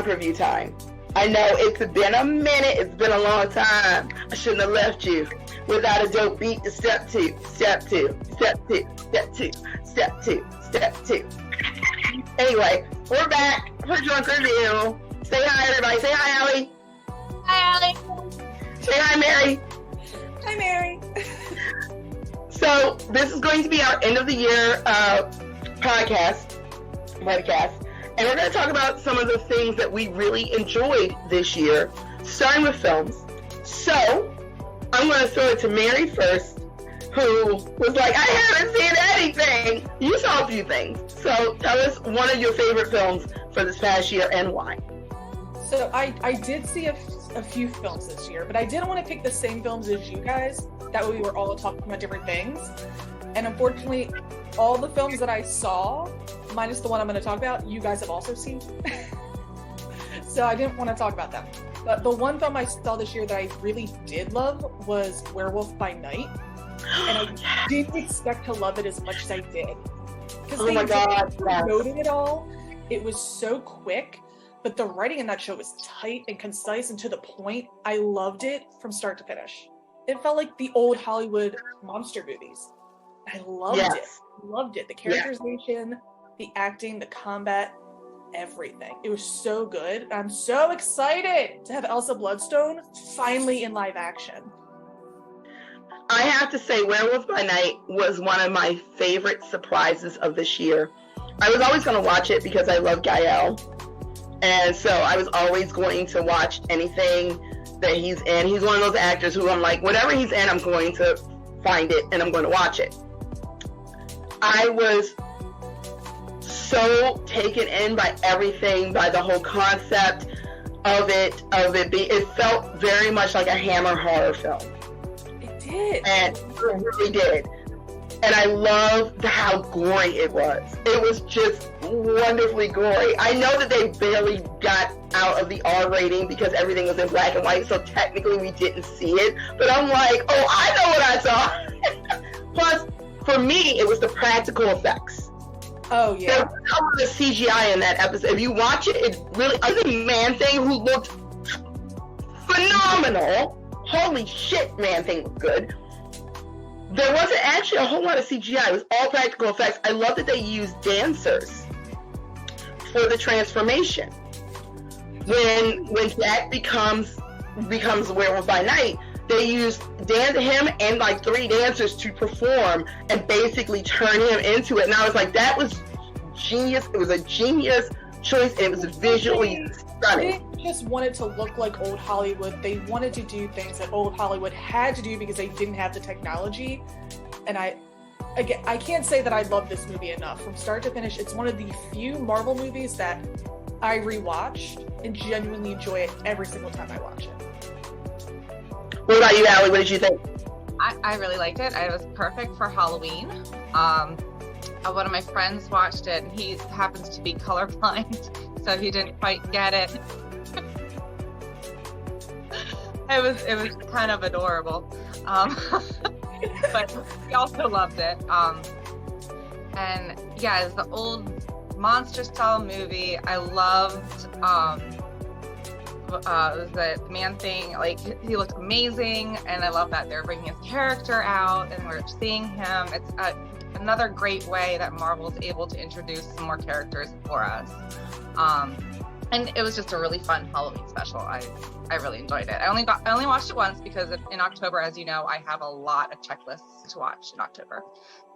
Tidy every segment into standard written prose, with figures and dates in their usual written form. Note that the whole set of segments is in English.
junk review time. I know it's been a minute, it's been a long time. I shouldn't have left you without a dope beat to step two, step two, step two, step two, step two, step two. Anyway, we're back for junk review. Say hi, everybody. Say hi, Allie. Hi, Allie. Say hi, Mary. Hi, Mary. So this is going to be our end of the year podcast, and we're going to talk about some of the things that we really enjoyed this year, starting with films. So I'm going to throw it to Mary first, who was like, I haven't seen anything. You saw a few things. So tell us one of your favorite films for this past year and why. So I did see a few films this year, but I didn't want to pick the same films as you guys. That way we were all talking about different things. And unfortunately, all the films that I saw, minus the one I'm going to talk about, you guys have also seen. So I didn't want to talk about them. But the one film I saw this year that I really did love was Werewolf by Night. And I didn't expect to love it as much as I did. Because oh my God, promoted it all. It was so quick. But the writing in that show was tight and concise and to the point. I loved it from start to finish. It felt like the old Hollywood monster movies. I loved it. Loved it. The characterization, the acting, the combat, everything. It was so good. I'm so excited to have Elsa Bloodstone finally in live action. I have to say, Werewolf by Night was one of my favorite surprises of this year. I was always going to watch it because I love Gael. And so I was always going to watch anything that he's in. He's one of those actors who I'm like, whatever he's in, I'm going to find it and I'm going to watch it. I was so taken in by everything, by the whole concept of it. It felt very much like a Hammer horror film. It did. And it really did. And I loved how gory it was. It was just wonderfully gory. I know that they barely got out of the R rating because everything was in black and white, so technically we didn't see it. But I'm like, oh, I know what I saw. Plus, for me, it was the practical effects. Oh, yeah. There was a CGI in that episode. If you watch it, it really, other than Man-Thing, who looked phenomenal. Holy shit, Man-Thing looked good. There wasn't actually a whole lot of CGI. It was all practical effects. I love that they used dancers for the transformation. When Jack becomes Werewolf by Night, they used him and like 3 dancers to perform and basically turn him into it. And I was like, that was genius. It was a genius choice. And it was visually stunning. They just wanted to look like old Hollywood. They wanted to do things that old Hollywood had to do because they didn't have the technology. And I can't say that I love this movie enough. From start to finish, it's one of the few Marvel movies that I rewatched and genuinely enjoy it every single time I watch it. What about you, Allie? What did you think? I really liked it. It was perfect for Halloween. One of my friends watched it, and he happens to be colorblind, so he didn't quite get it. It was kind of adorable, but he also loved it. And yeah, it's the old monster style movie. I loved the Man-Thing. Like, he looked amazing, and I love that they're bringing his character out and we're seeing him. It's another great way that Marvel is able to introduce some more characters for us. And it was just a really fun Halloween special. I really enjoyed it. I only watched it once because in October, as you know, I have a lot of checklists to watch in October.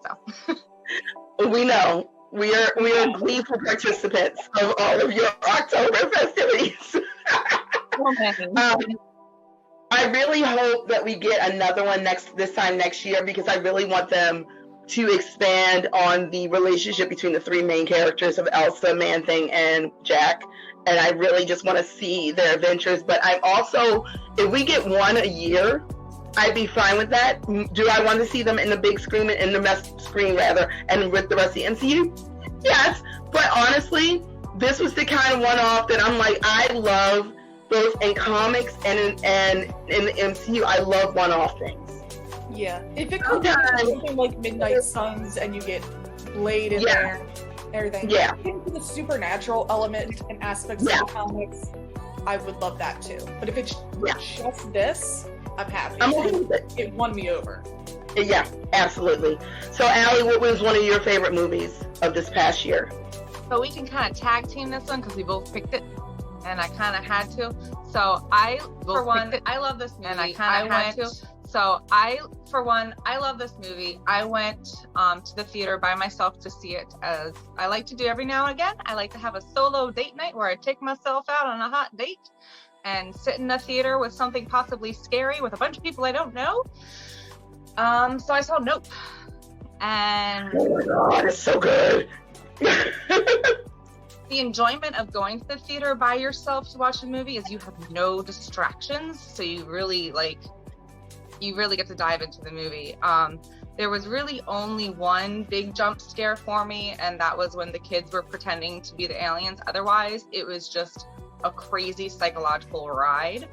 So we know we are gleeful participants of all of your October festivities. I really hope that we get another one this time next year, because I really want them to expand on the relationship between the 3 main characters of Elsa, Man-Thing, and Jack. And I really just want to see their adventures. But I'm also, if we get one a year, I'd be fine with that. Do I want to see them in the big screen, and with the rest of the MCU? Yes. But honestly, this was the kind of one-off that I'm like, I love both in comics and in the MCU. I love one-off things. Yeah, if it could be something like Midnight Suns and you get Blade in there, everything. Yeah. Into the supernatural element and aspects of the comics, I would love that too. But if it's just this, I'm happy. I'm okay with it. It won me over. Yeah, absolutely. So, Allie, what was one of your favorite movies of this past year? So we can kind of tag team this one because we both picked it, and I kind of had to. So I love this movie, and I kind of had to. So I love this movie. I went to the theater by myself to see it, as I like to do every now and again. I like to have a solo date night where I take myself out on a hot date and sit in a theater with something possibly scary with a bunch of people I don't know. So I saw Nope. And oh my God, it's so good. The enjoyment of going to the theater by yourself to watch a movie is you have no distractions, so you really get to dive into the movie. There was really only one big jump scare for me, and that was when the kids were pretending to be the aliens. Otherwise, it was just a crazy psychological ride,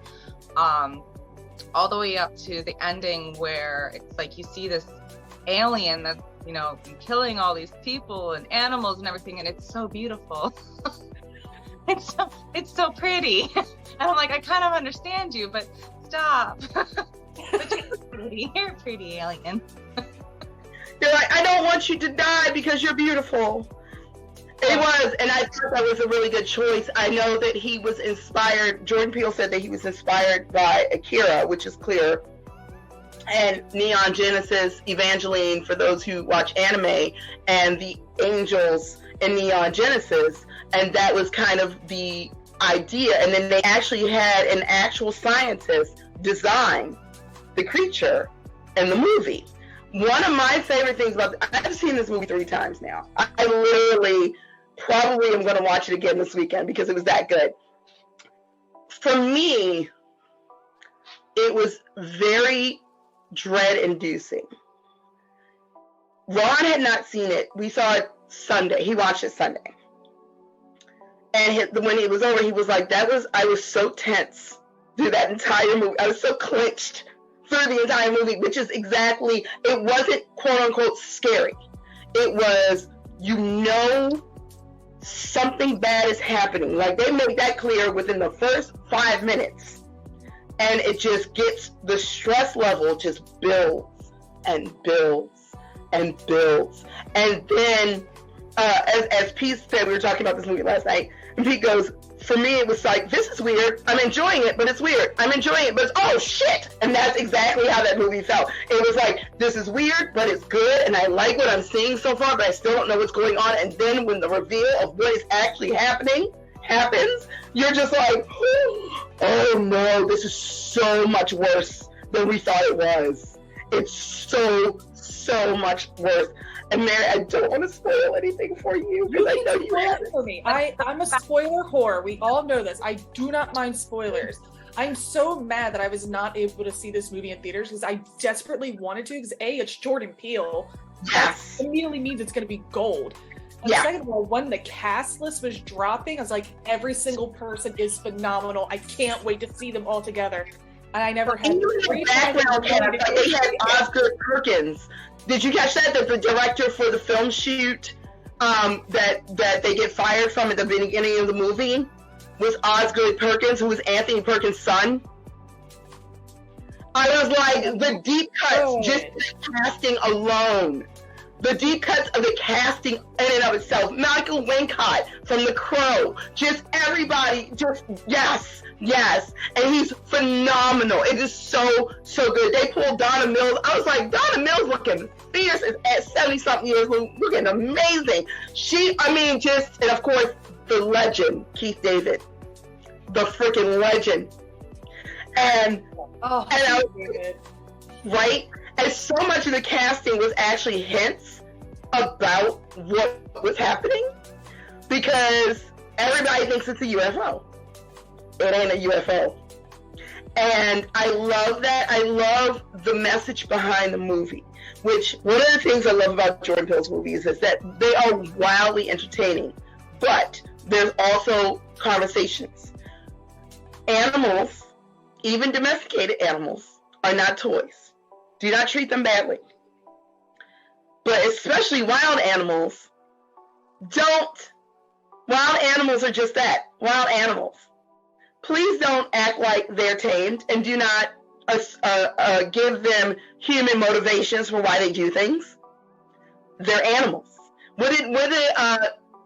all the way up to the ending where it's like you see this alien that's, you know, killing all these people and animals and everything, and it's so beautiful. it's so pretty. And I'm like, I kind of understand you, but stop. But you're a pretty alien. You're like, I don't want you to die because you're beautiful. It was, and I thought that was a really good choice. I know that he was inspired, Jordan Peele said that he was inspired by Akira, which is clear, and Neon Genesis Evangelion, for those who watch anime, and the angels in Neon Genesis, and that was kind of the idea. And then they actually had an actual scientist design the creature in the movie. One of my favorite things about I've seen this movie 3 times now. I literally probably am going to watch it again this weekend because it was that good. For me, it was very dread-inducing. Ron had not seen it. We saw it Sunday. He watched it Sunday. And when it was over, he was like, I was so tense through that entire movie. I was so clenched through the entire movie, which is exactly, it wasn't quote-unquote scary. It was, you know, something bad is happening. Like, they make that clear within the first 5 minutes. And it just gets, the stress level just builds and builds and builds. And then, as Pete said, we were talking about this movie last night, and Pete goes, for me, it was like, this is weird. I'm enjoying it, but it's weird. I'm enjoying it, but it's, oh, shit. And that's exactly how that movie felt. It was like, this is weird, but it's good, and I like what I'm seeing so far, but I still don't know what's going on. And then when the reveal of what is actually happening happens, you're just like, oh, no, this is so much worse than we thought it was. It's so much worse. And Mary, I don't want to spoil anything for you because I know you have it. For me. I'm a spoiler whore. We all know this. I do not mind spoilers. I'm so mad that I was not able to see this movie in theaters because I desperately wanted to, because A, it's Jordan Peele. Yes. That immediately means it's going to be gold. And second of all, when the cast list was dropping, I was like, every single person is phenomenal. I can't wait to see them all together. And I never had the background cast. Like, they had Osgood Perkins. Did you catch that? That the director for the film shoot that they get fired from at the beginning of the movie was Osgood Perkins, who was Anthony Perkins' son. I was like, the deep cuts, just the casting alone. The deep cuts of the casting in and of itself. Michael Wincott from The Crow. Just everybody, just yes. And he's phenomenal. It is so good. They pulled Donna Mills. I was like, Donna Mills looking fierce at 70-something years, looking amazing. And of course, the legend, Keith David. The freaking legend. And I was, right? And so much of the casting was actually hints about what was happening, because everybody thinks it's a UFO. It ain't a UFO. And I love that. I love the message behind the movie, which one of the things I love about Jordan Peele's movies is that they are wildly entertaining, but there's also conversations. Animals, even domesticated animals, are not toys. Do not treat them badly. But especially wild animals, don't. Wild animals are just that, wild animals. Please don't act like they're tamed, and do not give them human motivations for why they do things. They're animals. What did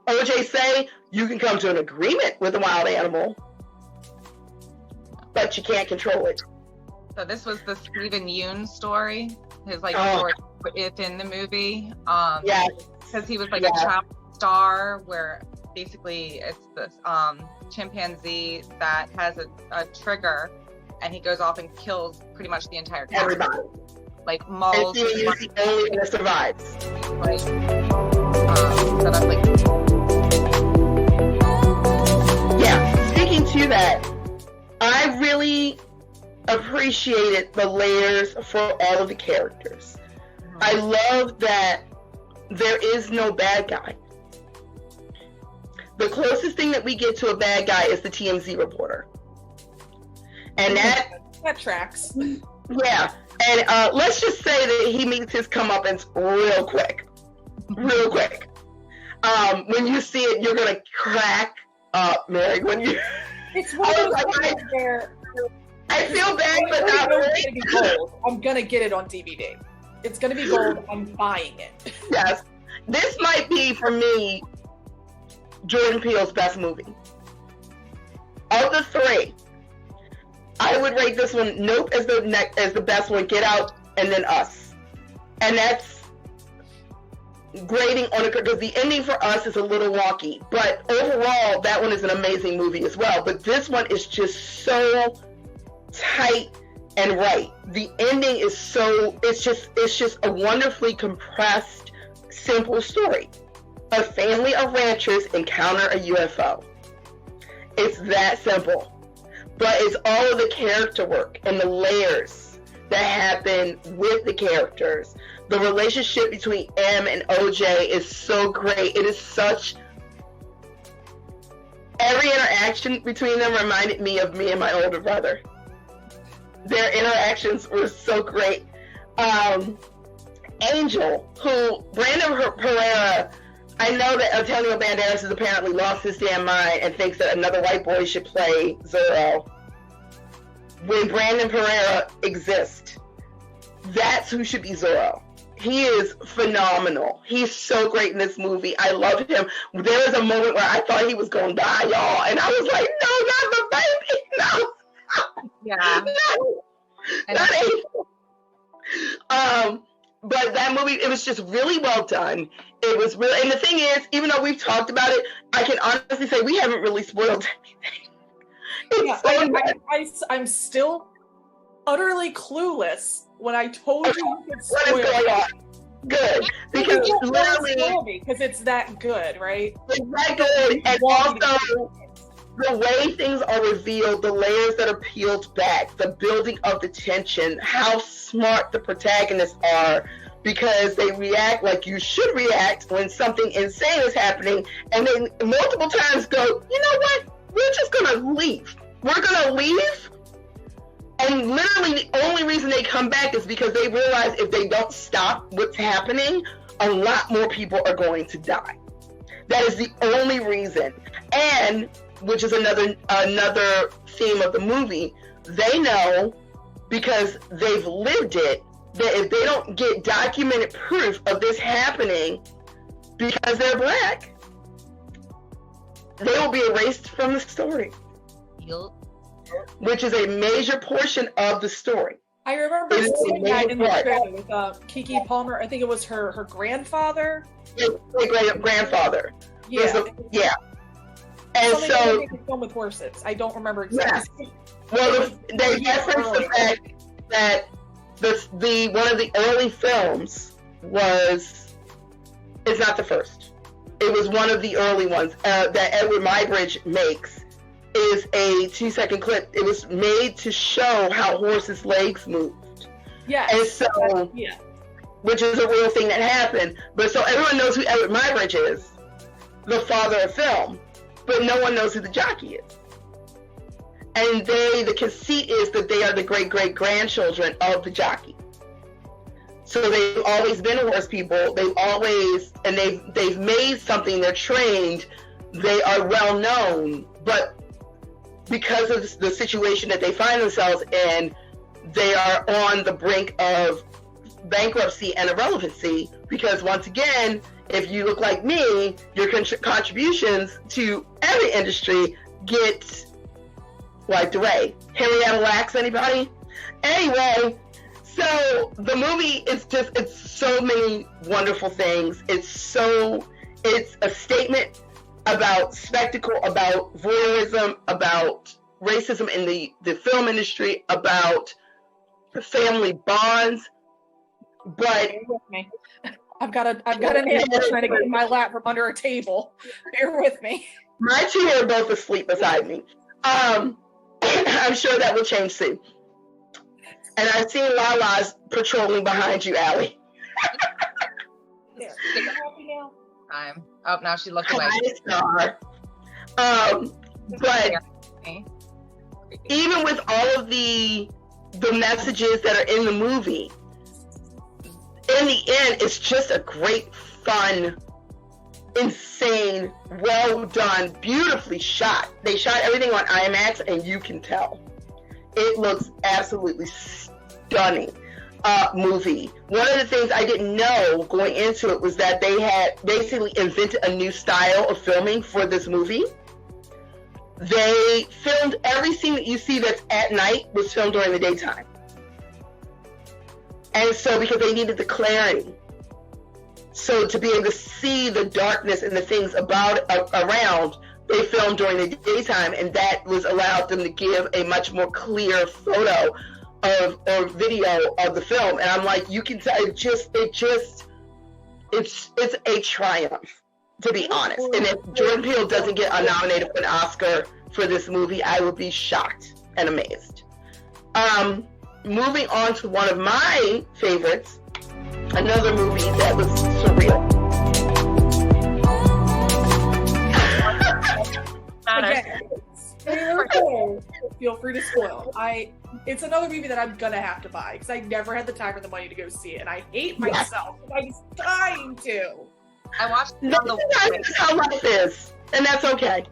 OJ say? You can come to an agreement with a wild animal, but you can't control it. So this was the Stephen Yeun story, his story within the movie. Yes. Because he was a child star, where basically it's this chimpanzee that has a trigger, and he goes off and kills pretty much the entire cast. Everybody. Like mauls. And he's the only one that survives. So that's yeah. Speaking to that, I really appreciated the layers for all of the characters. I love that there is no bad guy. The closest thing that we get to a bad guy is the TMZ reporter. And that tracks. Yeah. And let's just say that he meets his comeuppance real quick. Real quick. When you see it, you're going to crack up, Mary. When you... It's one of those things where... I feel bad, but not really. I'm going to get it on DVD. It's going to be gold. I'm buying it. Yes. This might be, for me, Jordan Peele's best movie. Of the three, I would rate this one Nope as the best one, Get Out, and then Us. And that's grading on it because the ending for Us is a little wonky. But overall, that one is an amazing movie as well. But this one is just so tight and right. The ending is it's just a wonderfully compressed, simple story. A family of ranchers encounter a UFO. It's that simple. But it's all of the character work and the layers that happen with the characters. The relationship between M and OJ is so great. It is such... Every interaction between them reminded me of me and my older brother. Their interactions were so great. Angel, who Brandon Pereira... I know that Antonio Banderas has apparently lost his damn mind and thinks that another white boy should play Zorro. When Brandon Pereira exists, that's who should be Zorro. He is phenomenal. He's so great in this movie. I love him. There was a moment where I thought he was going to die, y'all, and I was like, no, not the baby, no. Yeah. No. Not Angel. But that movie, it was just really well done. It was really, and the thing is, even though we've talked about it, I can honestly say we haven't really spoiled anything. I'm still utterly clueless when I told you you could spoil what is going on? Good, because literally, because it's that good, right? It's that good, and also the way things are revealed, the layers that are peeled back, the building of the tension, how smart the protagonists are, because they react like you should react when something insane is happening, and then multiple times go, you know what? We're just gonna leave. We're gonna leave. And literally the only reason they come back is because they realize if they don't stop what's happening, a lot more people are going to die. That is the only reason. And which is another theme of the movie, they know, because they've lived it, that if they don't get documented proof of this happening because they're black, they will be erased from the story. Yep. Which is a major portion of the story. I remember seeing that in the trailer with Kiki Palmer. I think it was her grandfather. Grandfather. Yeah. Yeah. And so, film with horses. I don't remember exactly. Yes. Well, they reference the fact that the one of the early films it's not the first. It was one of the early ones that Edward Muybridge makes. Is a 2-second clip. It was made to show how horses' legs moved. Yeah. And so, which is a real thing that happened. But so everyone knows who Edward Muybridge is, the father of film. But no one knows who the jockey is. And the conceit is that they are the great-great-grandchildren of the jockey. So they've always been horse people. They've made something. They're trained. They are well known, but because of the situation that they find themselves in, they are on the brink of bankruptcy and irrelevancy. Because once again, if you look like me, your contributions to every industry get wiped away. Henrietta Lacks, anybody? Anyway, so the movie is it's so many wonderful things. It's a statement about spectacle, about voyeurism, about racism in the film industry, about family bonds. But bear with me. I've got an animal trying to get in my lap from under a table. Bear with me. My two are both asleep beside me. I'm sure that will change soon. And I've seen Lala's patrolling behind you, Allie. There. Is it happy now? Oh, now she looked away. But even with all of the messages that are in the movie, in the end, it's just a great, fun, insane, well done, beautifully shot. They shot everything on IMAX, and you can tell. It looks absolutely stunning. Movie. One of the things I didn't know going into it was that they had basically invented a new style of filming for this movie. They filmed every scene that you see that's at night was filmed during the daytime. And so because they needed the clarity. So to be able to see the darkness and the things around, they filmed during the daytime, and that was allowed them to give a much more clear photo or video of the film. And I'm like, you can tell it's a triumph, to be honest. And if Jordan Peele doesn't get nominated for an Oscar for this movie, I would be shocked and amazed. Moving on to one of my favorites, another movie that was surreal. Feel free to spoil. It's another movie that I'm gonna have to buy because I never had the time or the money to go see it, and I hate myself. I was dying to. I watched it on the That's how life is, and that's okay.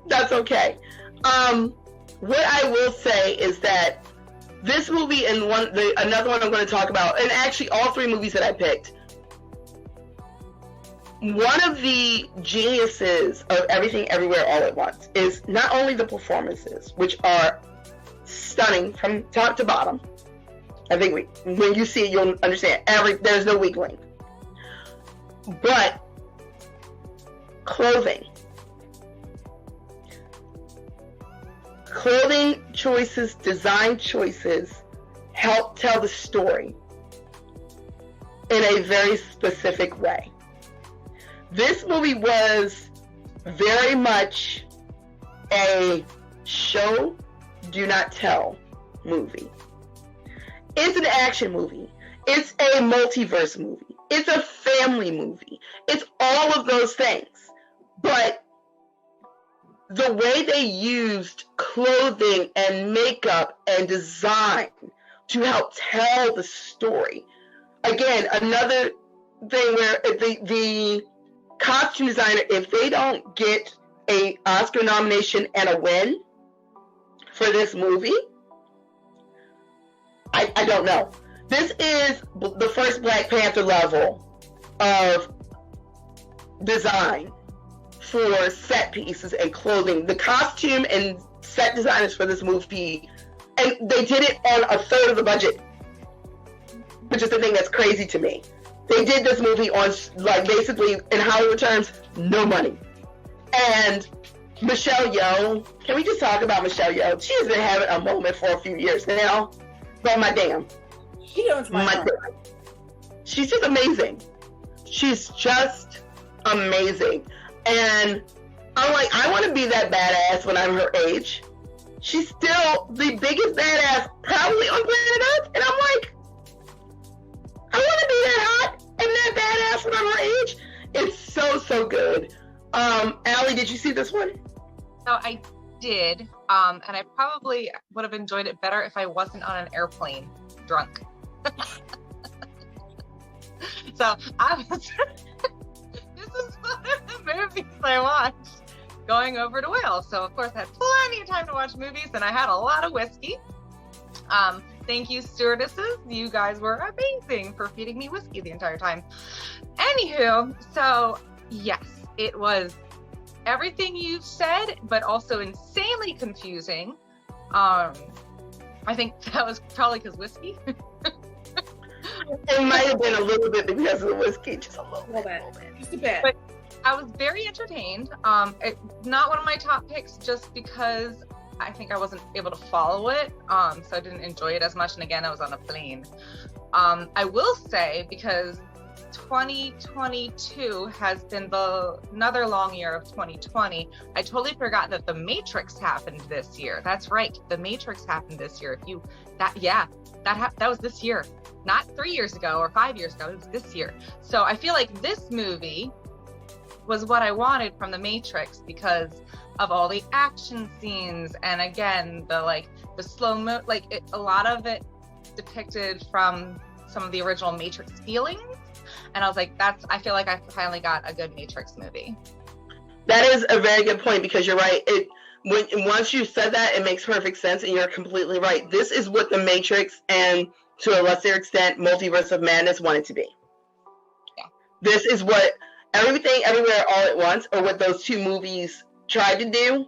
That's okay. What I will say is that this movie and another one I'm going to talk about, and actually all three movies that I picked, one of the geniuses of Everything Everywhere All at Once is not only the performances, which are stunning from top to bottom. I think when you see it, you'll understand. There's no weak link. But clothing choices, design choices help tell the story in a very specific way. This movie was very much a show, do not tell movie. It's an action movie. It's a multiverse movie. It's a family movie. It's all of those things. But the way they used clothing and makeup and design to help tell the story. Again, another thing where the costume designer, if they don't get an Oscar nomination and a win for this movie, I don't know. This is the first Black Panther level of design for set pieces and clothing. The costume and set designers for this movie, and they did it on a third of the budget, which is the thing that's crazy to me. They did this movie on, like, basically, in Hollywood terms, no money. And Michelle Yeoh, can we just talk about Michelle Yeoh? She has been having a moment for a few years now. But my damn. She owns my heart. She's just amazing. She's just amazing. And I'm like, I want to be that badass when I'm her age. She's still the biggest badass probably on planet Earth. And I'm like, I want to be that hot and that badass when I'm her age. It's so good. Allie, did you see this one? So I did, and I probably would have enjoyed it better if I wasn't on an airplane drunk. So I was, this is one of the movies I watched going over to Wales. So of course I had plenty of time to watch movies, and I had a lot of whiskey. Thank you, stewardesses. You guys were amazing for feeding me whiskey the entire time. Anywho, so yes, it was everything you've said, but also insanely confusing. I think that was probably because whiskey. It might have been a little bit because of the whiskey, just a little bit. Just a bit. But I was very entertained. Not one of my top picks, just because I think I wasn't able to follow it, so I didn't enjoy it as much. And again, I was on a plane. I will say, because 2022 has been another long year of 2020, I totally forgot that The Matrix happened this year. That's right, The Matrix happened this year. That was this year, not 3 years ago or 5 years ago. It was this year. So I feel like this movie was what I wanted from The Matrix because of all the action scenes, and again the slow-mo, a lot of it depicted from some of the original Matrix feelings, and I was like, I feel like I finally got a good Matrix movie. That is a very good point, because you're right. Once you said that, it makes perfect sense, and you're completely right. This is what The Matrix, and to a lesser extent Multiverse of Madness, wanted to be. Yeah. This is what Everything Everywhere All at Once, or what those two movies tried to do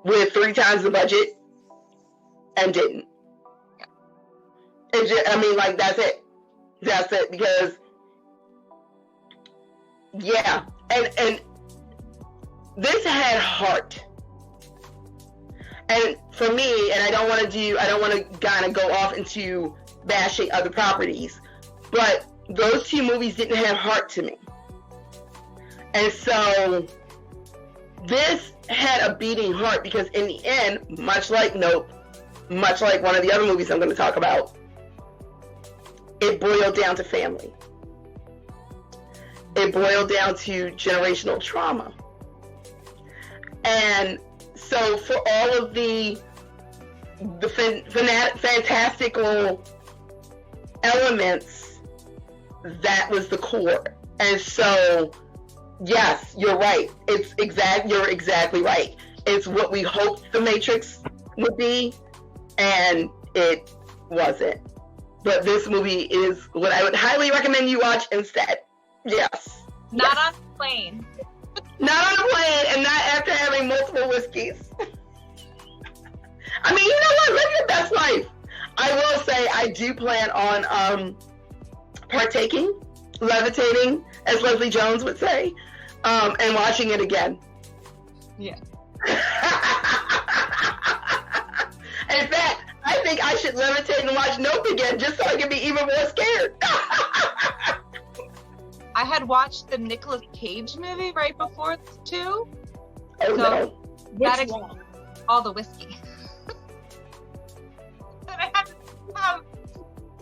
with 3 times the budget and didn't. That's it, because yeah, and this had heart. And for me, and I don't want to kind of go off into bashing other properties, but those two movies didn't have heart to me. And so this had a beating heart, because in the end, much like Nope, much like one of the other movies I'm going to talk about, it boiled down to family. It boiled down to generational trauma. And so for all of the fantastical elements, that was the core. And so yes, you're right. You're exactly right. It's what we hoped The Matrix would be, and it wasn't. But this movie is what I would highly recommend you watch instead. Yes. Not on a plane. Not on a plane, and not after having multiple whiskeys. I mean, you know what? Live your best life. I will say I do plan on partaking, levitating, as Leslie Jones would say, and watching it again. Yeah. In fact, I think I should levitate and watch Nope again, just so I can be even more scared. I had watched the Nicolas Cage movie right before this too. Oh, so no. Which one? All the whiskey. that I had to have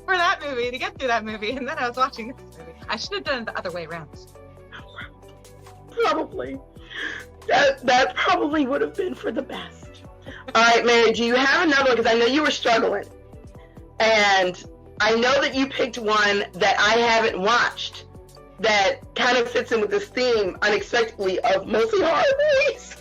for that movie to get through that movie, and then I was watching this movie. I should have done it the other way around. Probably. That probably would have been for the best. All right, Mary, do you have another one? Because I know you were struggling. And I know that you picked one that I haven't watched that kind of fits in with this theme unexpectedly of mostly horror movies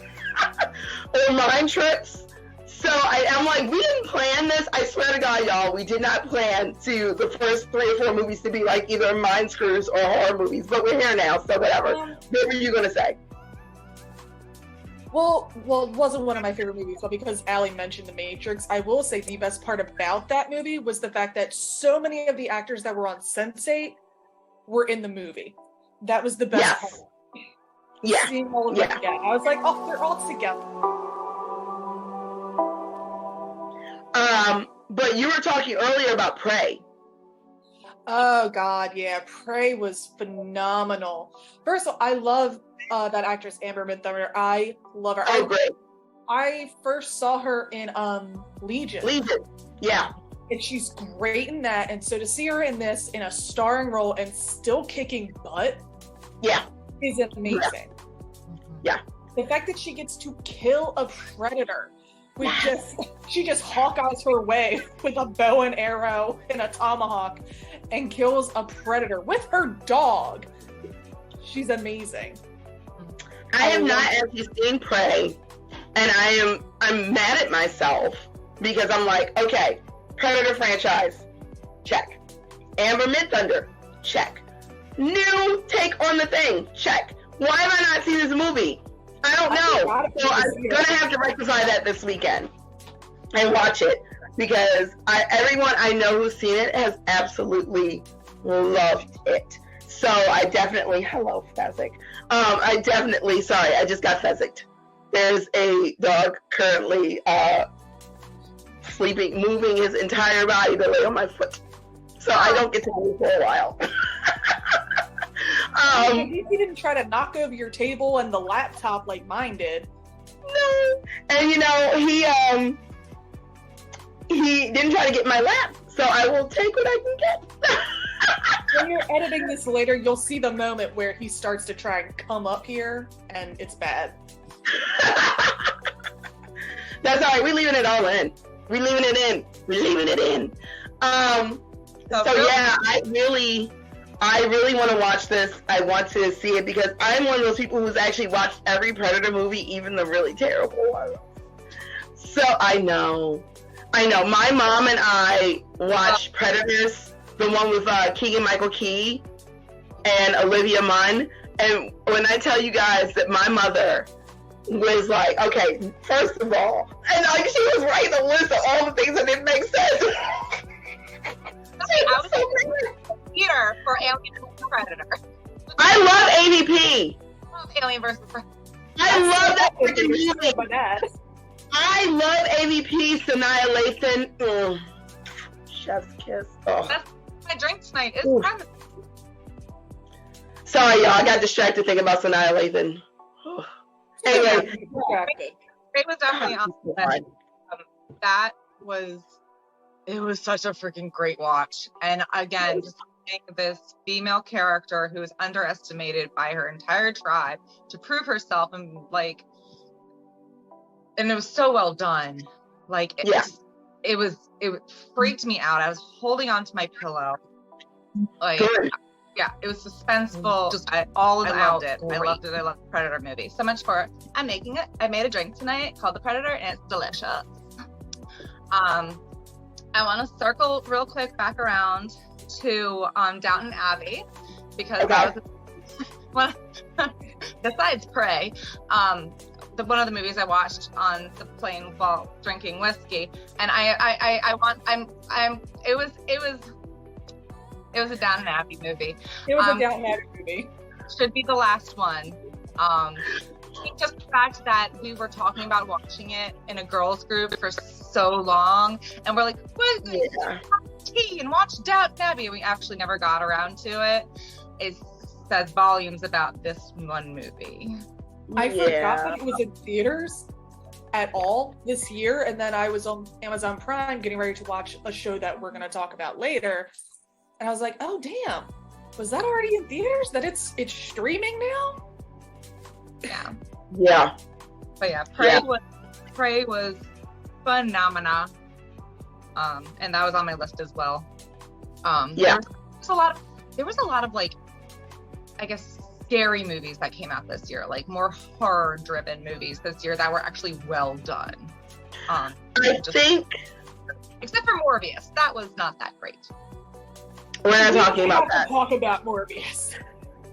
or mind trips. So I'm like, we didn't plan this. I swear to God, y'all, we did not plan to the first 3 or 4 movies to be like either mind screws or horror movies. But we're here now, so whatever. What were you going to say? Well, it wasn't one of my favorite movies, but because Allie mentioned The Matrix, I will say the best part about that movie was the fact that so many of the actors that were on Sense8 were in the movie. That was the best part. Yeah. Seeing all of them together. I was like, oh, they're all together. But you were talking earlier about Prey. Oh God, yeah, Prey was phenomenal. First of all, I love that actress Amber Midthunder. I love her. Oh, great. I first saw her in Legion. Yeah. And she's great in that. And so to see her in this in a starring role and still kicking butt, is amazing. Yeah. The fact that she gets to kill a predator She just Hawkeyes her way with a bow and arrow and a tomahawk and kills a predator with her dog. She's amazing. I have not actually seen Prey, and I'm mad at myself because I'm like, okay, Predator franchise, check. Amber Midthunder, check. New take on the thing, check. Why have I not seen this movie? I don't know. So I'm gonna have to rectify that this weekend and watch it because everyone I know who's seen it has absolutely loved it. So I definitely, hello Fezzik. Sorry, I just got Fezzicked. There's a dog currently sleeping, moving his entire body to lay on my foot. So I don't get to move for a while. He didn't try to knock over your table and the laptop like mine did. No. And he didn't try to get my lap, so I will take what I can get. When you're editing this later, you'll see the moment where he starts to try and come up here, and it's bad. That's all right. We're leaving it all in. We're leaving it in. Yeah, I really want to watch this. I want to see it because I'm one of those people who's actually watched every Predator movie, even the really terrible ones. So I know. My mom and I watched Predators, the one with Keegan-Michael Key and Olivia Munn. And when I tell you guys that my mother was like, okay, first of all, and like she was writing a list of all the things that didn't make sense. I was here for Alien vs. Predator. I love AVP. I love Alien vs. Predator. I love that freaking movie. I love AVP, Sanaa Lathan. Chef's kiss. Oh. That's my drink tonight. Is Predator. Sorry, y'all. I got distracted thinking about Sanaa Lathan. Anyway. It was definitely awesome. It was such a freaking great watch. And again, just this female character who is underestimated by her entire tribe to prove herself and it was so well done. It freaked me out. I was holding on to my pillow. Yeah, it was suspenseful. I loved it. I loved it. I loved the Predator movie. So much for it. I made a drink tonight called the Predator, and it's delicious. I want to circle real quick back around to Downton Abbey because that was besides Prey, one of the movies I watched on the plane while drinking whiskey, and it was a Downton Abbey movie. It was a Downton Abbey movie. Should be the last one. Just the fact that we were talking about watching it in a girls group for so long, and we're like, have tea and watch Downton Abbey, and we actually never got around to it. It says volumes about this one movie. I forgot that it was in theaters at all this year, and then I was on Amazon Prime getting ready to watch a show that we're going to talk about later, and I was like, oh damn, was that already in theaters? That it's streaming now? Yeah. But yeah, Prey was phenomena. And that was on my list as well. There was a lot of I guess scary movies that came out this year, more horror driven movies this year that were actually well done. I think except for Morbius, that was not that great. We're not talking about that. Talk about Morbius.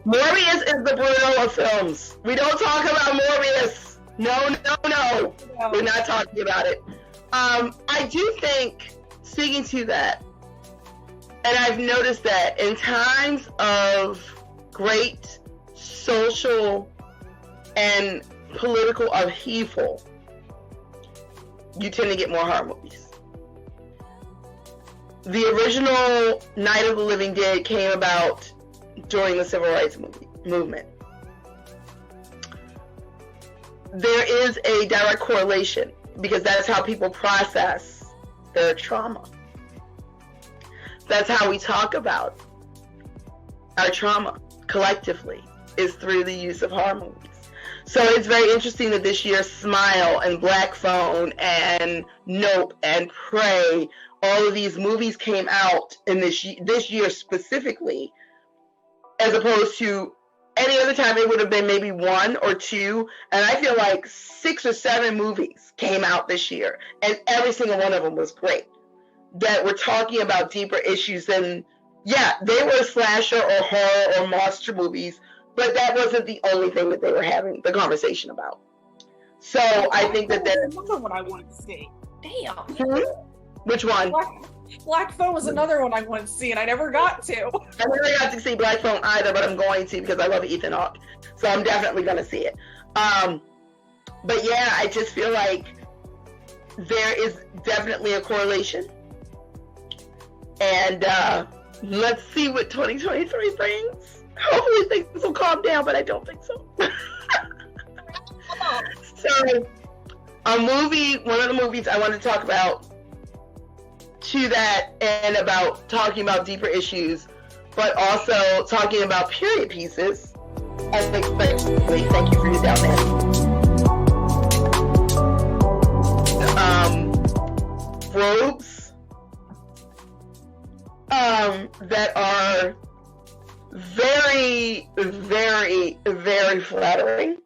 Morbius is the Bruno of films. We don't talk about Morbius. No. We're not talking about it. I do think, speaking to that, and I've noticed that in times of great social and political upheaval, you tend to get more horror movies. The original Night of the Living Dead came about during the Civil Rights movement. There is a direct correlation because that's how people process their trauma. That's how we talk about our trauma collectively, is through the use of horror movies. So it's very interesting that this year Smile and Black Phone and Nope and Prey, all of these movies came out in this year specifically, as opposed to any other time it would have been maybe one or two. And I feel like 6 or 7 movies came out this year, and every single one of them was great, that were talking about deeper issues than, yeah, they were slasher or horror or monster movies, but that wasn't the only thing that they were having the conversation about. So I think that there's another one I wanted to see. Damn. Which one? Black Phone was another one I wanted to see, and I never got to. I never got to see Black Phone either, but I'm going to, because I love Ethan Hawke. So I'm definitely going to see it. But yeah, I just feel like there is definitely a correlation. And let's see what 2023 brings. Hopefully things will calm down, but I don't think so. So, one of the movies I want to talk about to that, and about talking about deeper issues, but also talking about period pieces, unexpectedly, thank you for your down there. Robes that are very, very, very flattering.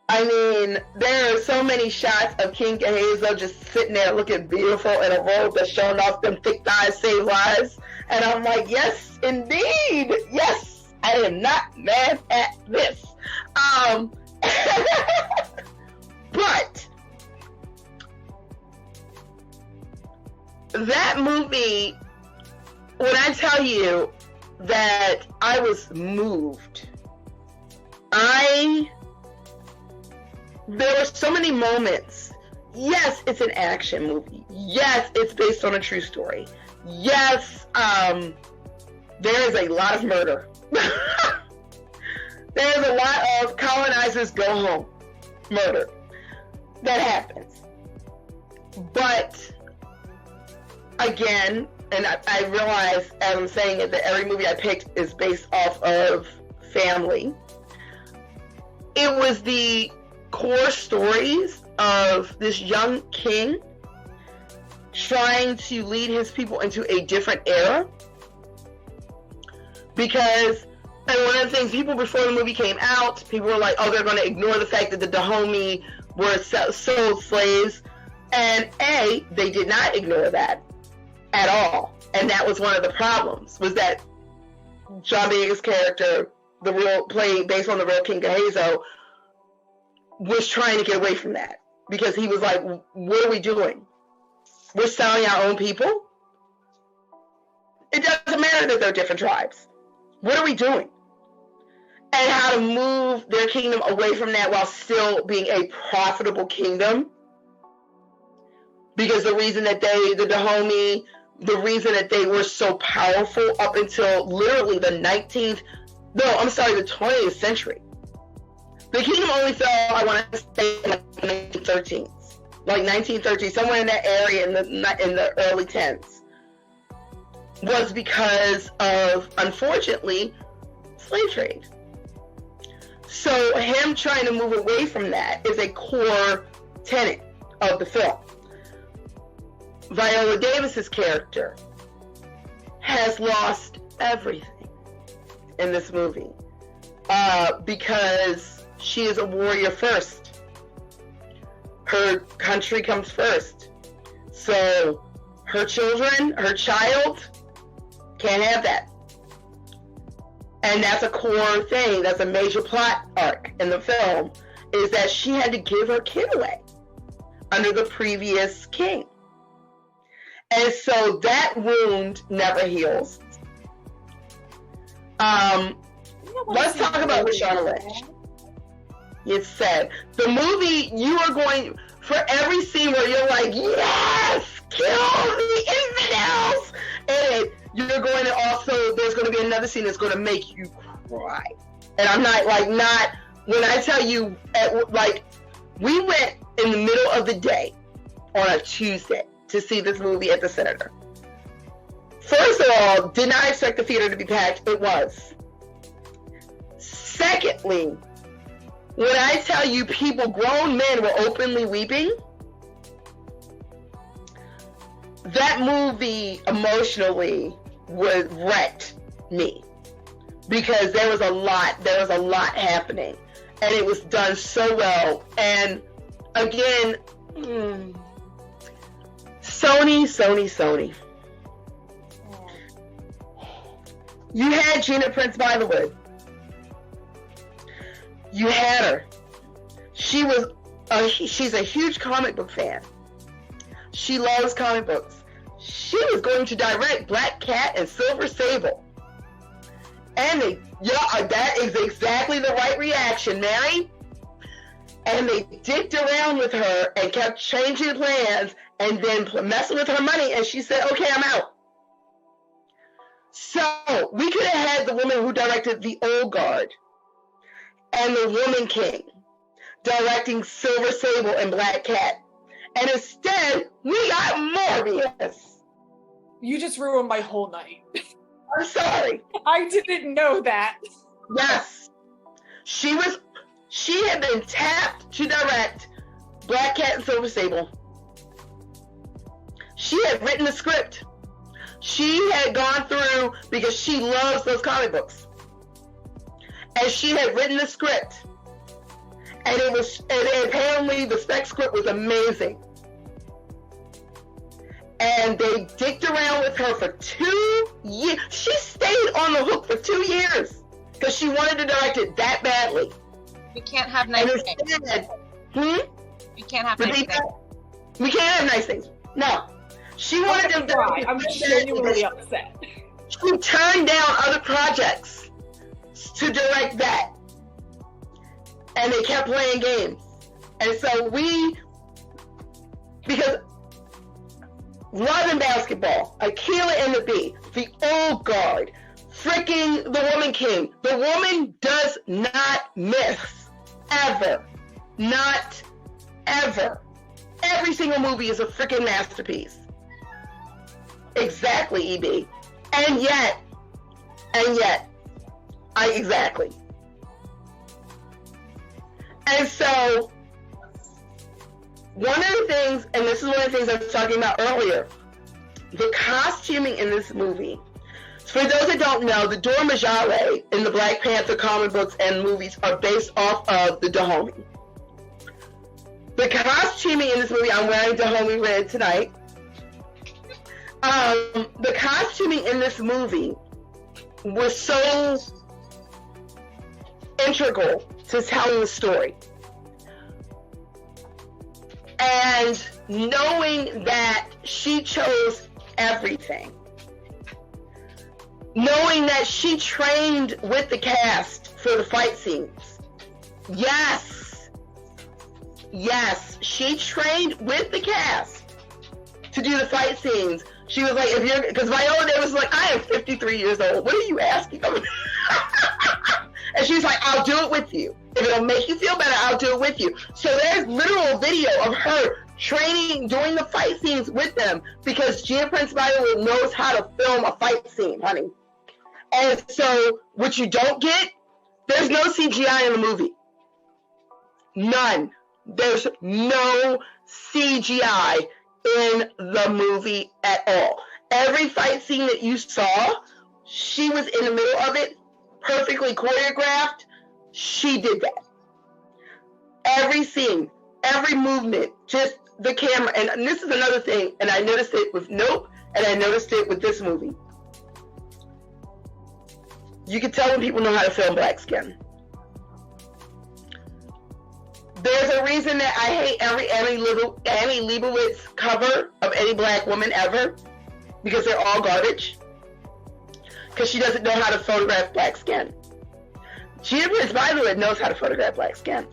I mean, there are so many shots of King Gehazi just sitting there looking beautiful in a robe that's showing off them thick thighs, save lives. And I'm like, yes, indeed. Yes, I am not mad at this. But that movie, when I tell you that I was moved, there were so many moments. Yes, it's an action movie. Yes, it's based on a true story. Yes, there is a lot of murder. There's a lot of colonizers go home murder that happens. But again, and I realize as I'm saying it that every movie I picked is based off of family. It was the core stories of this young king trying to lead his people into a different era. Because, and one of the things, people before the movie came out, people were like, oh, they're going to ignore the fact that the Dahomey were sold slaves. And A, they did not ignore that at all. And that was one of the problems, was that John Boyega's character, based on the real King Gehazi, was trying to get away from that, because he was like, what are we doing? We're selling our own people? It doesn't matter that they're different tribes. What are we doing? And how to move their kingdom away from that while still being a profitable kingdom. Because the reason that the Dahomey, the reason that they were so powerful up until literally the 20th century. The kingdom only fell, I want to say, in like 1913, somewhere in that area in the early 10s, was because of, unfortunately, slave trade. So him trying to move away from that is a core tenet of the film. Viola Davis's character has lost everything in this movie because she is a warrior first. Her country comes first. So her child can't have that. And that's a core thing. That's a major plot arc in the film, is that she had to give her kid away under the previous king. And so that wound never heals. Let's talk about Lashana Lynch. It's sad. The movie, you are going, for every scene where you're like, yes, kill the infidels, and you're going to also, there's going to be another scene that's going to make you cry. And I'm not, when I tell you, we went in the middle of the day on a Tuesday to see this movie at the Senator. First of all, did not expect the theater to be packed. It was. Secondly, When I tell you people, grown men were openly weeping, that movie emotionally wrecked me because there was a lot happening, and it was done so well. And again, Sony. You had Gina Prince Bythewood. You had her. She's a huge comic book fan. She loves comic books. She was going to direct Black Cat and Silver Sable. And that is exactly the right reaction, Mary. And they dicked around with her and kept changing plans and then messing with her money. And she said, okay, I'm out. So we could have had the woman who directed The Old Guard and The Woman King directing Silver Sable and Black Cat. And instead, we got Morbius. You just ruined my whole night. I'm sorry. I didn't know that. Yes. She had been tapped to direct Black Cat and Silver Sable. She had written the script. She had gone through, because she loves those comic books. And she had written the script. And apparently the spec script was amazing. And they dicked around with her for 2 years. She stayed on the hook for 2 years because she wanted to direct it that badly. We can't have nice things. We can't have nice things. We can't have nice things. No. She wanted to direct it. I'm genuinely upset. She turned down other projects to direct that. And they kept playing games. And so because Love and Basketball, Aquila and the Bee, The Old Guard, freaking The Woman King. The woman does not miss. Ever. Not ever. Every single movie is a freaking masterpiece. Exactly, EB. And yet, exactly. And so, one of the things, and this is one of the things I was talking about earlier, the costuming in this movie. For those that don't know, the Dora Milaje in the Black Panther comic books and movies are based off of the Dahomey. The costuming in this movie, I'm wearing Dahomey red tonight. The costuming in this movie was so integral to telling the story. And knowing that she chose everything. Knowing that she trained with the cast for the fight scenes. Yes, she trained with the cast to do the fight scenes. She was like, because Viola Davis was like, I am 53 years old. What are you asking of me? And she's like, I'll do it with you. If it'll make you feel better, I'll do it with you. So there's literal video of her training, doing the fight scenes with them, because Gina Prince Bythewood knows how to film a fight scene, honey. And so what you don't get, there's no CGI in the movie. None. There's no CGI in the movie at all. Every fight scene that you saw, she was in the middle of it, perfectly choreographed. She did that. Every scene, every movement, just the camera. And this is another thing, and I noticed it with Nope, and I noticed it with this movie. You can tell when people know how to film black skin. There's a reason that I hate every Annie Leibovitz cover of any black woman ever, because they're all garbage. Because she doesn't know how to photograph black skin. Gina Prince Bythewood knows how to photograph black skin.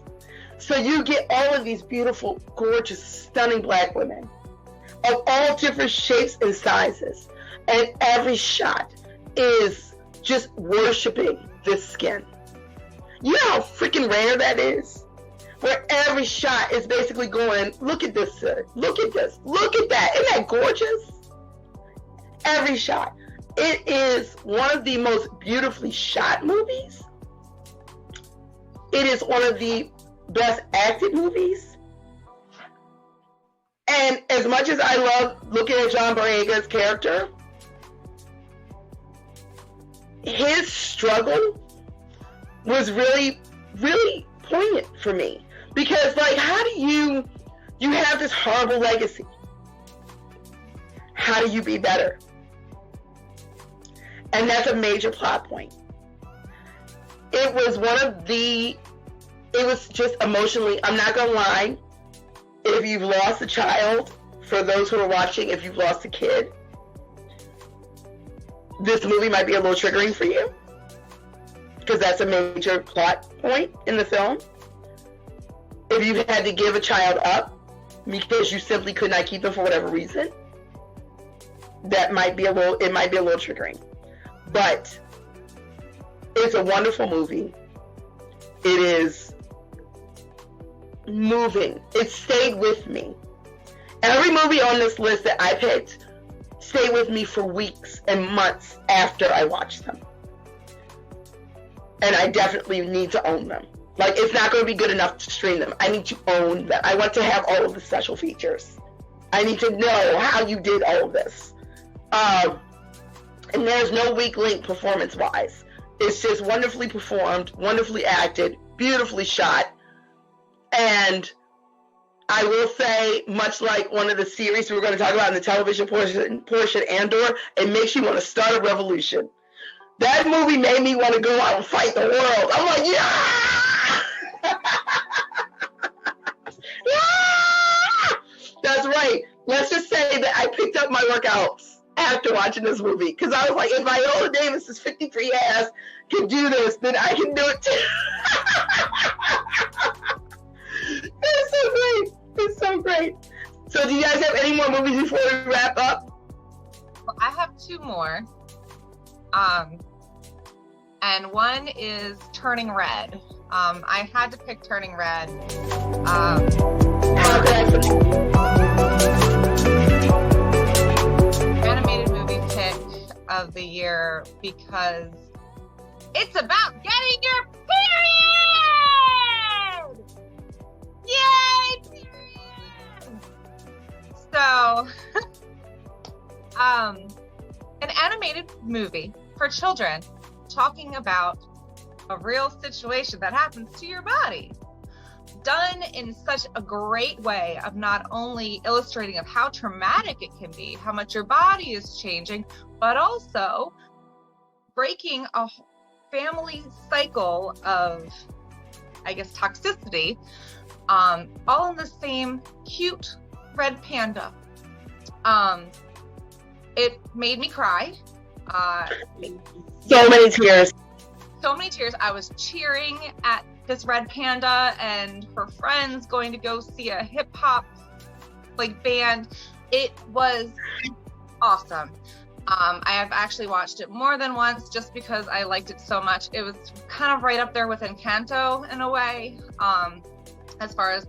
So you get all of these beautiful, gorgeous, stunning black women of all different shapes and sizes. And every shot is just worshiping this skin. You know how freaking rare that is? Where every shot is basically going, look at this, sir. Look at this. Look at that. Isn't that gorgeous? Every shot. It is one of the most beautifully shot movies. It is one of the best acted movies. And as much as I love looking at John Boyega's character, his struggle was really, really poignant for me. Because, like, how do you have this horrible legacy. How do you be better? And that's a major plot point. It was just emotionally, I'm not gonna lie, if you've lost a child, for those who are watching, if you've lost a kid, this movie might be a little triggering for you, because that's a major plot point in the film. If you've had to give a child up because you simply could not keep them for whatever reason, it might be a little triggering. But it's a wonderful movie. It is moving. It stayed with me. Every movie on this list that I picked stayed with me for weeks and months after I watched them. And I definitely need to own them. Like, it's not going to be good enough to stream them. I need to own them. I want to have all of the special features. I need to know how you did all of this. And there's no weak link performance-wise. It's just wonderfully performed, wonderfully acted, beautifully shot. And I will say, much like one of the series we're going to talk about in the television portion, Andor, it makes you want to start a revolution. That movie made me want to go out and fight the world. I'm like, yeah! Yeah! That's right. Let's just say that I picked up my workouts after watching this movie, because I was like, if Viola Davis's 53 ass can do this, then I can do it too. It's so great. It's so great. So do you guys have any more movies before we wrap up? Well, I have two more. And one is Turning Red. I had to pick Turning Red. Animated movie pick of the year because it's about getting your period! Yay, period! So, an animated movie for children talking about a real situation that happens to your body, done in such a great way of not only illustrating of how traumatic it can be, how much your body is changing, but also breaking a family cycle of, I guess, toxicity, all in the same cute red panda. It made me cry. So many tears. So many tears. I was cheering at this red panda and her friends going to go see a hip hop band. It was awesome. I have actually watched it more than once just because I liked it so much. It was kind of right up there with Encanto in a way. As far as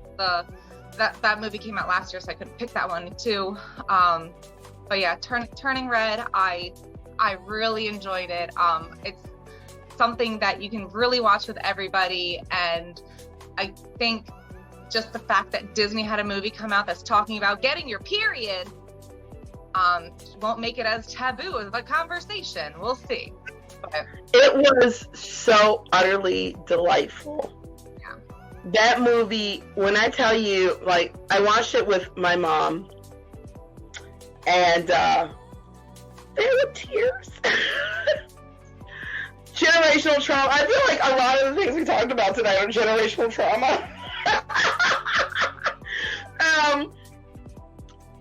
that movie came out last year, so I couldn't pick that one too. But yeah, Turning Red, I really enjoyed it. It's something that you can really watch with everybody, and I think just the fact that Disney had a movie come out that's talking about getting your period won't make it as taboo of a conversation. We'll see. But it was so utterly delightful. Yeah. That movie, when I tell you, I watched it with my mom, and there were tears. Generational trauma. I feel like a lot of the things we talked about tonight are generational trauma.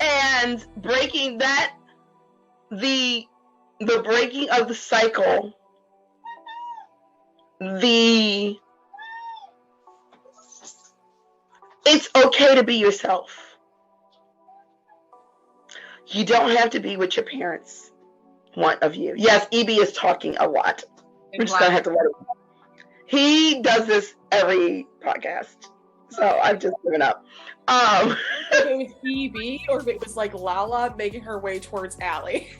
And breaking that, the breaking of the cycle, it's okay to be yourself. You don't have to be what your parents want of you. Yes, EB is talking a lot. We're just gonna have to let him. He does this every podcast, so I've just given up. If it was EB or if it was Lala making her way towards Allie.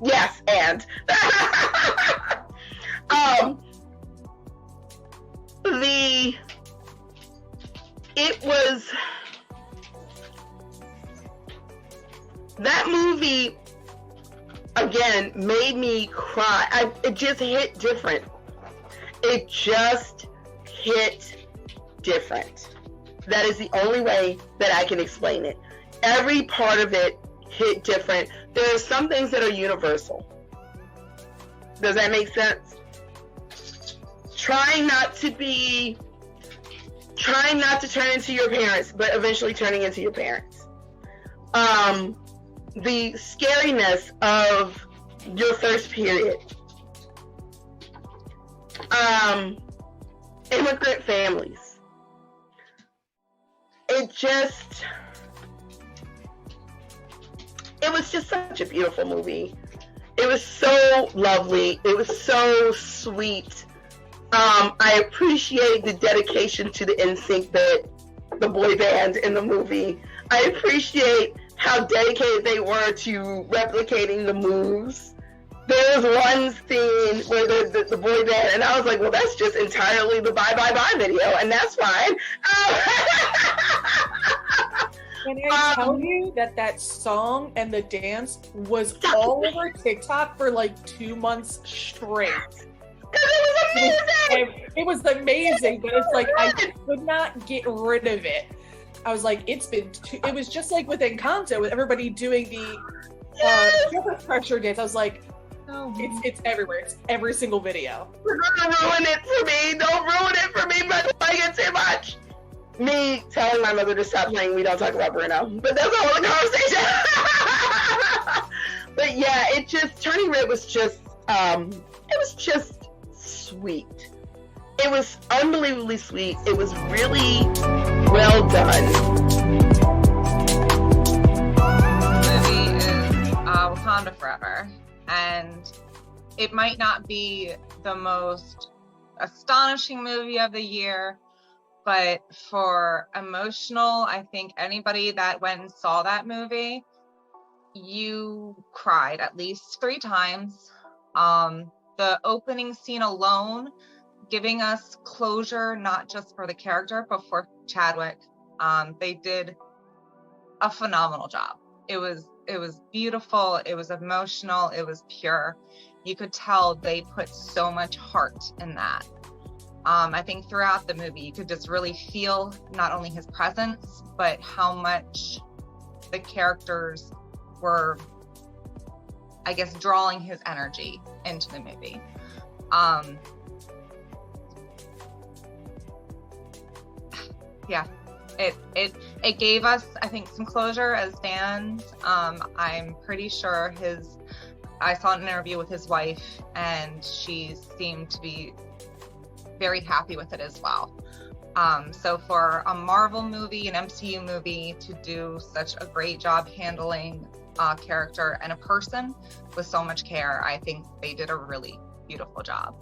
Yes, and and made me cry. It just hit different. It just hit different. That is the only way that I can explain it. Every part of it hit different. There are some things that are universal. Does that make sense? Trying not to turn into your parents, but eventually turning into your parents. The scariness of your first period. Immigrant families. It was just such a beautiful movie. It was so lovely. It was so sweet. I appreciate the dedication to the NSYNC bit, the boy band in the movie. I appreciate how dedicated they were to replicating the moves. There was one scene where the boy band, and I was like, well, that's just entirely the Bye Bye Bye video, and that's fine. Can I tell you that song and the dance was all over TikTok for like 2 months straight? It was amazing, but it's like I could not get rid of it. I was like, it was just like with Encanto, with everybody doing the pressure dance. I was like, it's everywhere. It's every single video. You're gonna ruin it for me. Don't ruin it for me, but I get too much. Me telling my mother to stop playing We Don't Talk About Bruno, but that's a whole other conversation. But yeah, Turning Red was just, it was just sweet. It was unbelievably sweet. It was really well done. The movie is Wakanda Forever, and it might not be the most astonishing movie of the year, but for emotional, I think anybody that went and saw that movie, you cried at least 3 times. The opening scene alone, giving us closure, not just for the character, but for Chadwick. They did a phenomenal job. It was beautiful. It was emotional. It was pure. You could tell they put so much heart in that. I think throughout the movie, you could just really feel not only his presence, but how much the characters were, I guess, drawing his energy into the movie. Yeah, it gave us, I think, some closure as fans. I'm pretty sure I saw an interview with his wife, and she seemed to be very happy with it as well. So for a Marvel movie, an MCU movie, to do such a great job handling a character and a person with so much care, I think they did a really beautiful job.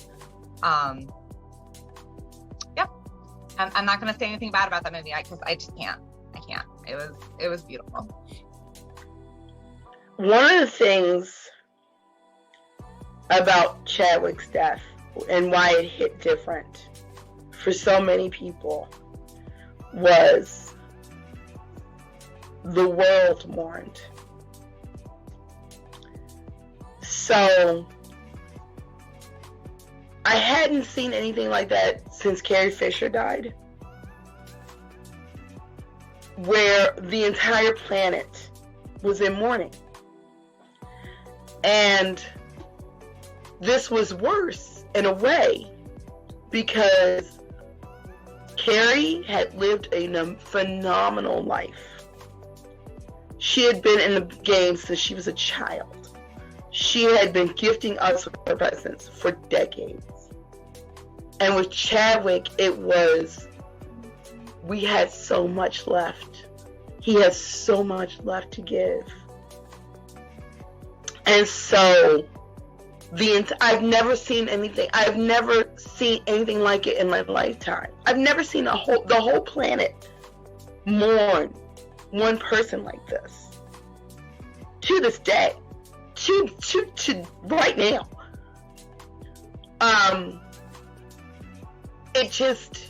Yep. I'm not going to say anything bad about that movie because I just can't. I can't. It was beautiful. One of the things about Chadwick's death and why it hit different for so many people was the world mourned. So I hadn't seen anything like that since Carrie Fisher died, where the entire planet was in mourning. And this was worse in a way because Carrie had lived a phenomenal life. She had been in the game since she was a child. She had been gifting us with her presence for decades. And with Chadwick, we had so much left. He has so much left to give. And so, I've never seen anything like it in my lifetime. I've never seen the whole planet mourn one person like this. To this day. To right now.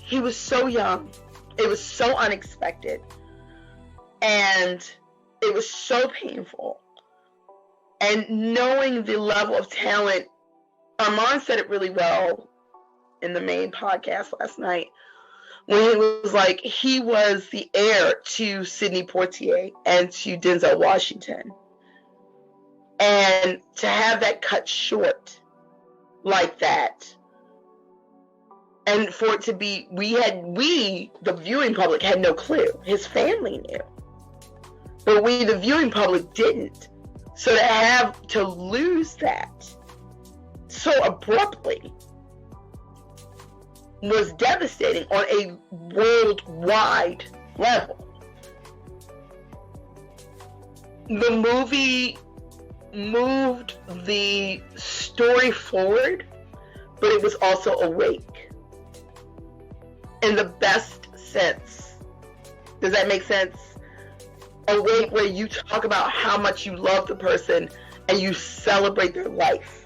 He was so young. It was so unexpected. And it was so painful. And knowing the level of talent, Armand said it really well in the main podcast last night, when he was like, he was the heir to Sidney Poitier and to Denzel Washington. And to have that cut short like that, and for it to be, the viewing public had no clue. His family knew. But we, the viewing public, didn't. So to have to lose that so abruptly was devastating on a worldwide level. The movie moved the story forward, but it was also awake in the best sense. Does that make sense? Awake where you talk about how much you love the person and you celebrate their life.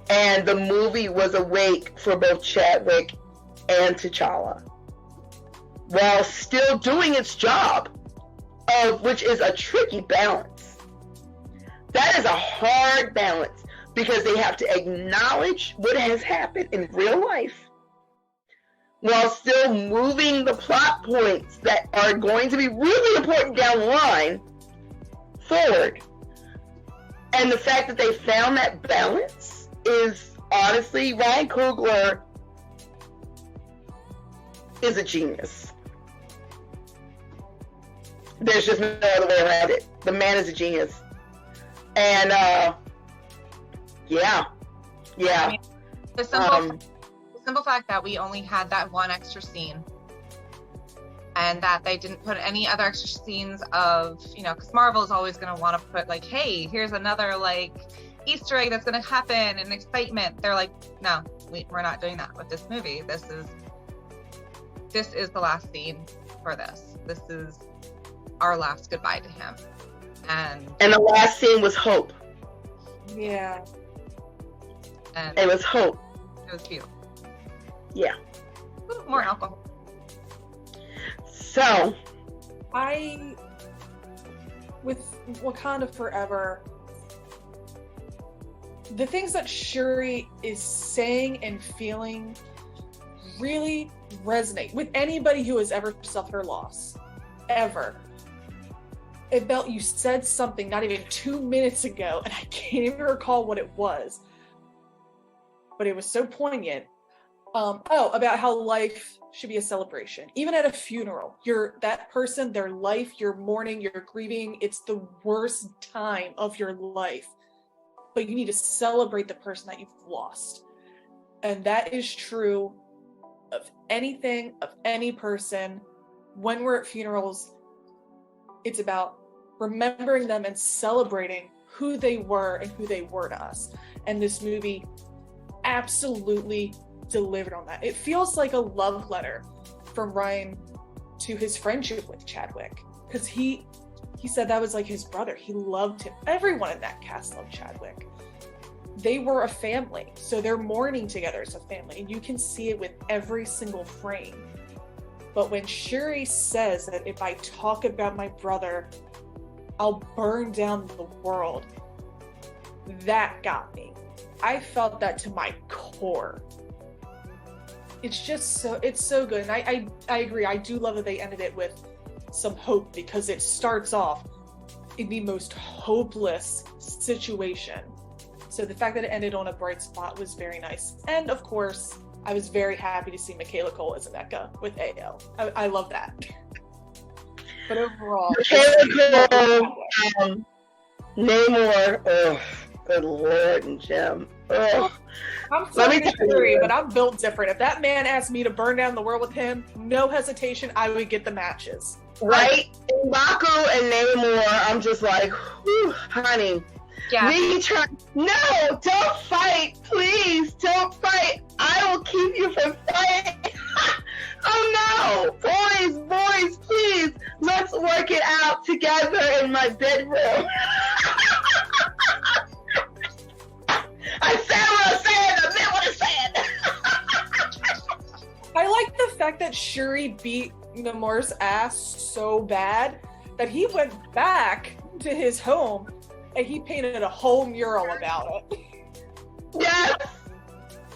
And the movie was awake for both Chadwick and T'Challa, while still doing its job, which is a tricky balance. That is a hard balance, because they have to acknowledge what has happened in real life while still moving the plot points that are going to be really important down the line forward. And the fact that they found that balance is, honestly, Ryan Coogler is a genius. There's just no other way around it. The man is a genius. And yeah. I mean, the simple fact that we only had that one extra scene, and that they didn't put any other extra scenes of, because Marvel is always going to want to put like, hey, here's another like Easter egg that's going to happen and excitement. They're like, no, we're not doing that with this movie. This is the last scene for this. This is our last goodbye to him. And the last scene was hope. Yeah. And it was hope. It was beautiful. Yeah. Ooh, more alcohol. So, with Wakanda Forever, the things that Shuri is saying and feeling really resonate with anybody who has ever suffered loss. Ever. Belle, you said something not even 2 minutes ago, and I can't even recall what it was, but it was so poignant. About how life should be a celebration. Even at a funeral, that person, their life, you're mourning, you're grieving, it's the worst time of your life. But you need to celebrate the person that you've lost. And that is true of anything, of any person. When we're at funerals, it's about remembering them and celebrating who they were and who they were to us. And this movie absolutely delivered on that. It feels like a love letter from Ryan to his friendship with Chadwick, because he said that was like his brother. He loved him. Everyone in that cast loved Chadwick. They were a family, so they're mourning together as a family, and you can see it with every single frame. But when Shuri says that if I talk about my brother, I'll burn down the world, that got me. I felt that to my core. It's so good. And I agree. I do love that they ended it with some hope, because it starts off in the most hopeless situation. So the fact that it ended on a bright spot was very nice. And of course, I was very happy to see Michaela Cole as Aneka with AO. I love that. But overall, Michaela Cole, Namor, oh, good Lord, and Jim. Oh. I'm sorry, but I'm built different. If that man asked me to burn down the world with him, no hesitation, I would get the matches. Right? M'Baku and Namor, I'm just like, whew, honey. Yeah. No, don't fight, please, don't fight. I will keep you from fighting. Oh no, boys, please, let's work it out together in my bedroom. I said what I said, I meant what I said. I like the fact that Shuri beat Namor's ass so bad that he went back to his home and he painted a whole mural about it. Yes.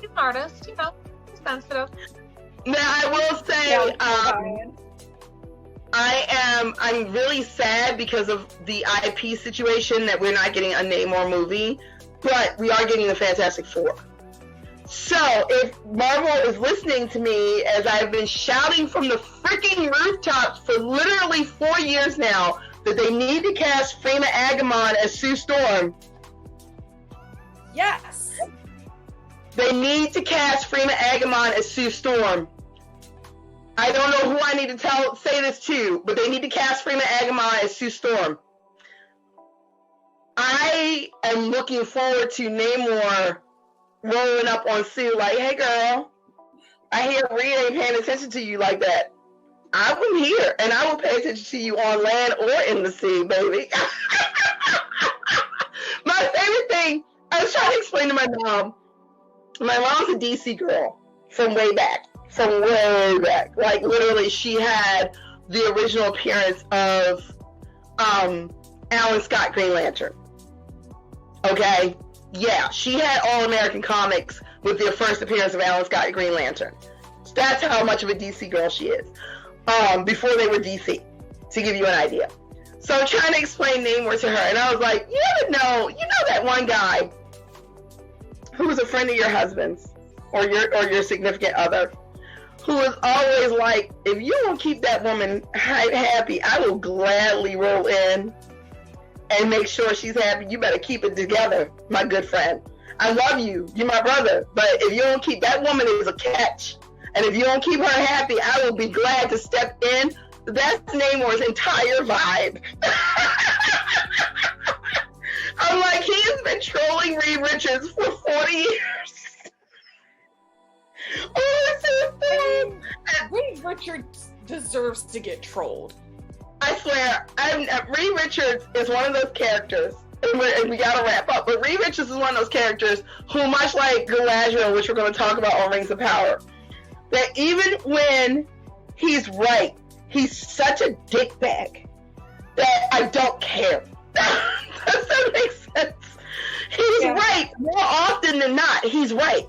He's an artist, he's sensitive. Now I will say, I'm really sad because of the IP situation that we're not getting a Namor movie, but we are getting the Fantastic Four. So if Marvel is listening to me as I've been shouting from the freaking rooftops for literally 4 years now that they need to cast Freema Agumon as Sue Storm. Yes. They need to cast Freema Agumon as Sue Storm. I don't know who I need to say this to, but they need to cast Freema Agumon as Sue Storm. I am looking forward to Namor rolling up on Sue like, hey girl, I hear Reed ain't paying attention to you like that. I'm here, and I will pay attention to you on land or in the sea, baby. My favorite thing, I was trying to explain to my mom. My mom's a DC girl from way back. Like, literally, she had the original appearance of Alan Scott Green Lantern. Okay? Yeah, she had All-American Comics with the first appearance of Alan Scott Green Lantern. So that's how much of a DC girl she is. Before they were DC, to give you an idea. So I'm trying to explain Namor to her, and I was like, you know that one guy who was a friend of your husband's or your significant other, who was always like, if you don't keep that woman happy, I will gladly roll in and make sure she's happy. You better keep it together, my good friend. I love you. You're my brother. But if you don't keep that woman is a catch. And if you don't keep her happy, I will be glad to step in. That's Namor's entire vibe. I'm like, he's been trolling Reed Richards for 40 years. Reed Richards deserves to get trolled. I swear, Reed Richards is one of those characters, and we gotta wrap up, but Reed Richards is one of those characters who, much like Galadriel, which we're going to talk about on Rings of Power, that even when he's right, he's such a dickbag that I don't care. Does that make sense? He's right more often than not. He's right.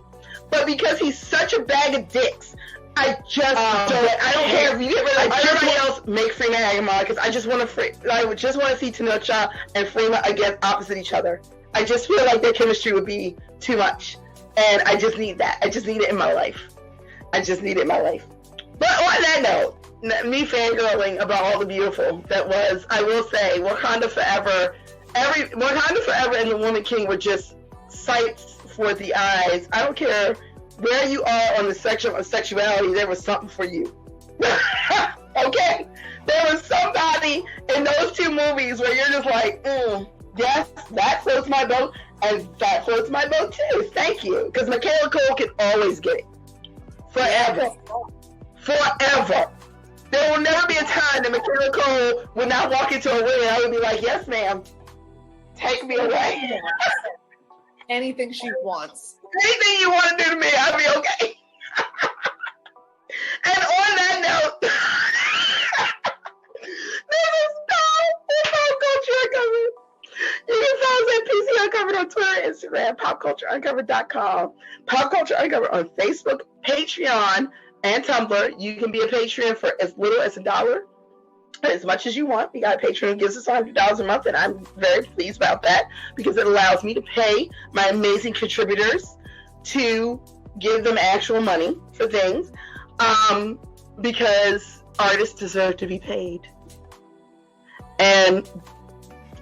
But because he's such a bag of dicks, I just don't. I don't care if you get rid of everybody else. Make Freema Agumon, because I just want to. I would just want to see Tenoch and Freema against opposite each other. I just feel like their chemistry would be too much, and I just need that. I just need it in my life. But on that note, me fangirling about all the beautiful that was, I will say, Wakanda Forever. Wakanda Forever and The Woman King were just sights for the eyes. I don't care where you are on the spectrum of sexuality, there was something for you. Okay? There was somebody in those two movies where you're just like, yes, that floats my boat, and that floats my boat too. Thank you. Because Michaela Cole can always get it. Forever. There will never be a time that Michaela Cole would not walk into a room and I would be like, yes, ma'am. Take me away. Anything she wants. Anything you want to do to me, I'll be okay. And on that note, this is Pop Culture Uncovered. You can follow us at PC Uncovered on Twitter, Instagram, PopCultureUncovered.com, Pop Culture Uncovered on Facebook, Patreon, and Tumblr. You can be a Patreon for as little as $1. As much as you want. We got a Patreon who gives us $100 a month, and I'm very pleased about that because it allows me to pay my amazing contributors to give them actual money for things, because artists deserve to be paid. And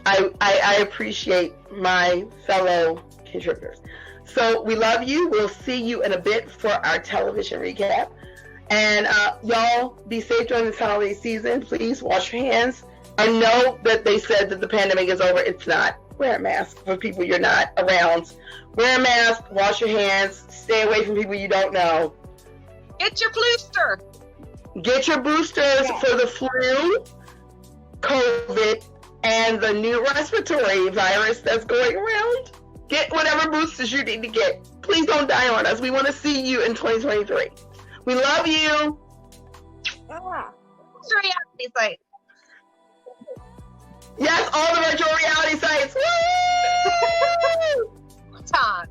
I appreciate my fellow contributors. So we love you. We'll see you in a bit for our television recap. And y'all be safe during this holiday season. Please wash your hands. I know that they said that the pandemic is over. It's not. Wear a mask for people you're not around. Wear a mask, wash your hands, stay away from people you don't know. Get your booster. Get your boosters for the flu, COVID, and the new respiratory virus that's going around. Get whatever boosters you need to get. Please don't die on us. We want to see you in 2023. We love you. It's a reality site. Yes, all the virtual reality sites. Woo! Ton.